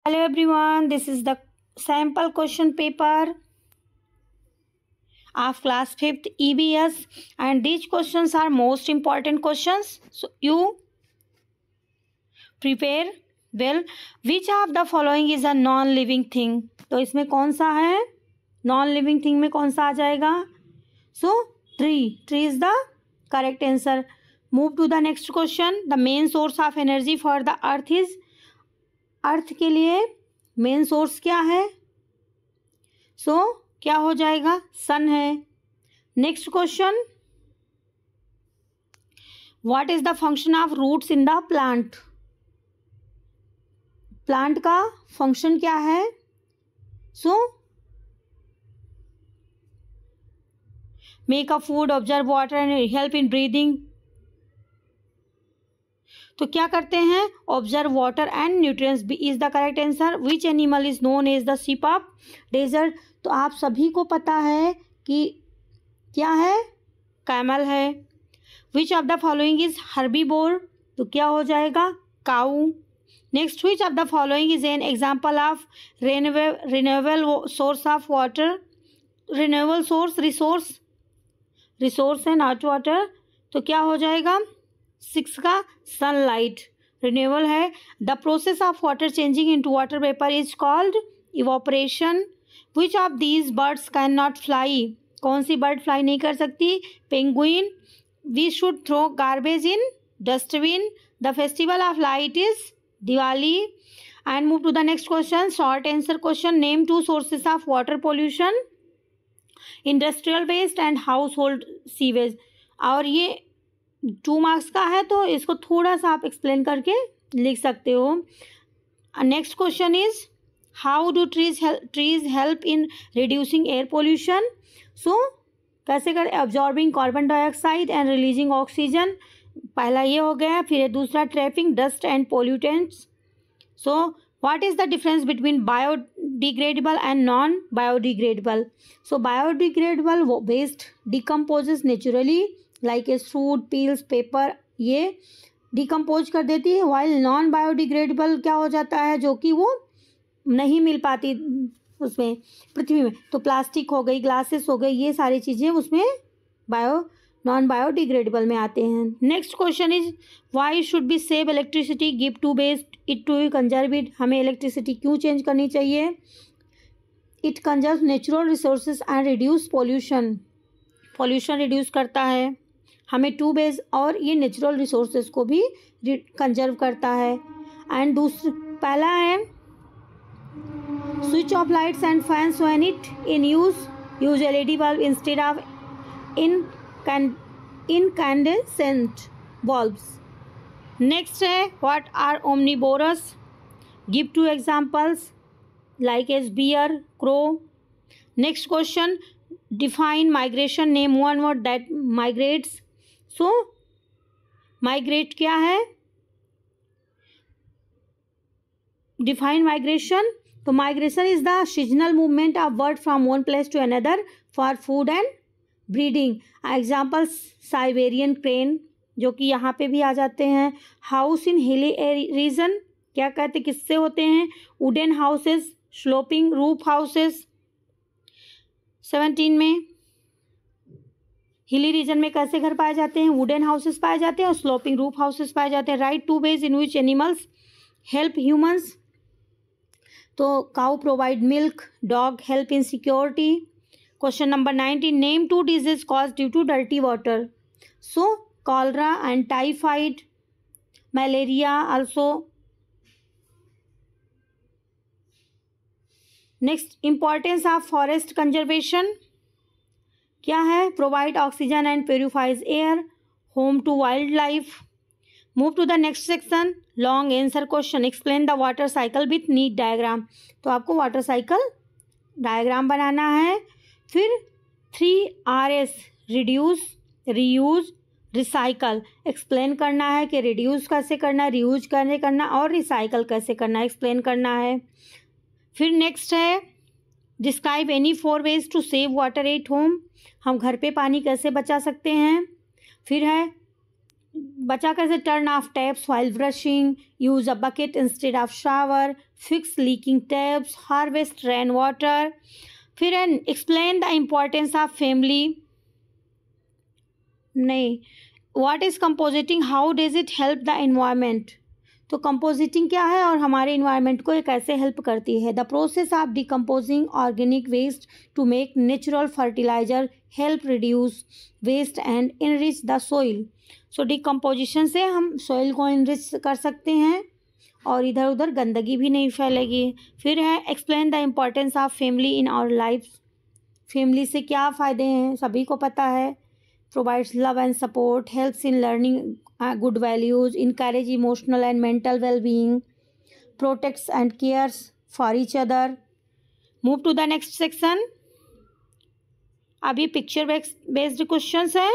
Hello everyone, this is the sample question paper of class 5th EBS and these questions are most important questions. So you prepare well. Which of the following is a non-living thing? तो इसमें कौन सा है? Non-living thing में कौन सा आ जाएगा? So tree is the correct answer. Move to the next question. The main source of energy for the earth is, अर्थ के लिए मेन सोर्स क्या है? सो क्या हो जाएगा? सन है. Next question, what is the function of roots in the plant? Plant का function क्या है? So make a food, observe water and help in breathing. तो क्या करते हैं? Observe water and nutrients B is the correct answer. Which animal is known as the ship of desert? तो आप सभी को पता है कि क्या है? कैमल है. Which of the following is herbivore? तो क्या हो जाएगा? Cow. Next, which of the following is an example of renewable source of water? Renewable source, resource है नॉट वाटर. तो क्या हो जाएगा? 6 का सनलाइट रिन्यूएबल है. The process of water changing into water vapour is called evaporation. Which of these birds can not fly? कौन सी bird fly नहीं कर सकती? Penguin. We should throw garbage in dustbin. The festival of light is Diwali. And move to the next question. Short answer question. Name 2 sources of water pollution, industrial waste and household sewage. और ये 2 marks का है तो इसको थोड़ा सा आप explain करके लिख सकते हो. Next question is, how do trees help in reducing air pollution? So कैसे कर? Absorbing carbon dioxide and releasing oxygen. पहला ये हो गया. फिर दूसरा, trapping dust and pollutants. So what is the difference between biodegradable and non biodegradable? So biodegradable waste decomposes naturally like as food, peels, paper, ये decompose कर देती है. वाइल नॉन बायोडिग्रेडेबल क्या हो जाता है? जो कि वो नहीं मिल पाती उसमें पृथ्वी में. तो प्लास्टिक हो गई, ग्लासेस हो गई, ये सारी चीज़ें उसमें नॉन बायोडिग्रेडेबल में आते हैं. Next question is, why should be save electricity, give to waste it to conserve it? हमें इलेक्ट्रिसिटी क्यों चेंज करनी चाहिए? It conserve natural resources and reduce pollution. Pollution reduce करता है. हमें टू बेस और ये नेचुरल रिसोर्सेज को भी कंजर्व करता है. एंड पहला है, switch off lights and fans when it in use LED bulb instead of incandescent bulbs. Next है, what are omnivorous? Give 2 examples like as bear, crow. Next question, define migration, name one word that migrates. So migrate क्या है? Define migration. तो migration is the seasonal movement of bird from one place to another for food and breeding. Examples, Siberian crane, जो कि यहाँ पे भी आ जाते हैं. House in hilly region, क्या कहते, किससे होते हैं? Wooden houses, sloping roof houses. 17 में हिली रीजन में कैसे घर पाए जाते हैं? वुडन हाउसेस पाए जाते हैं और स्लोपिंग रूफ हाउसेस पाए जाते हैं. Write 2 ways in which animals help humans. तो cow provide milk, dog help in security. Question number 19, name 2 diseases caused due to dirty water. So cholera and typhoid, malaria also. Next, importance of forest conservation क्या है? Provide oxygen and purifies air, home to wildlife. Move to the next section, long answer question. Explain the water cycle with neat diagram. तो आपको water cycle diagram बनाना है. फिर 3Rs, reduce, reuse, recycle. Explain करना है कि reduce कैसे करना है, रीयूज कैसे करना और रिसाइकल कैसे करना है, एक्सप्लेन करना है. फिर नेक्स्ट है, describe any 4 ways to save water at home. हम घर पे पानी कैसे बचा सकते हैं. फिर है बचा कैसे, turn off taps while brushing, use a bucket instead of shower, fix leaking taps, harvest rain water. फिर है explain the importance of family, नहीं, what is composting, how does it help the environment. तो composting क्या है और हमारे environment को ये कैसे हेल्प करती है। The process of decomposing organic waste to make natural fertiliser help reduce waste and enrich the soil. So decomposition से हम सोइल को इनरिच कर सकते हैं और इधर उधर गंदगी भी नहीं फैलेगी। फिर है explain the importance of family in our life. Family से क्या फ़ायदे हैं सभी को पता है। Provides love and support, helps in learning good values, encourage emotional and mental well-being, protects and cares for each other. Move to the next section. अब ये पिक्चर बेस्ड क्वेश्चंस है।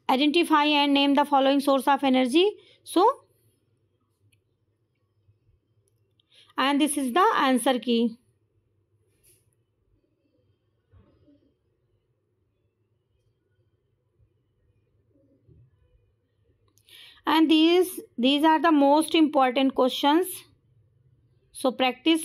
Identify and name the following source of energy. So and this is the answer की। And these are the most important questions, so practice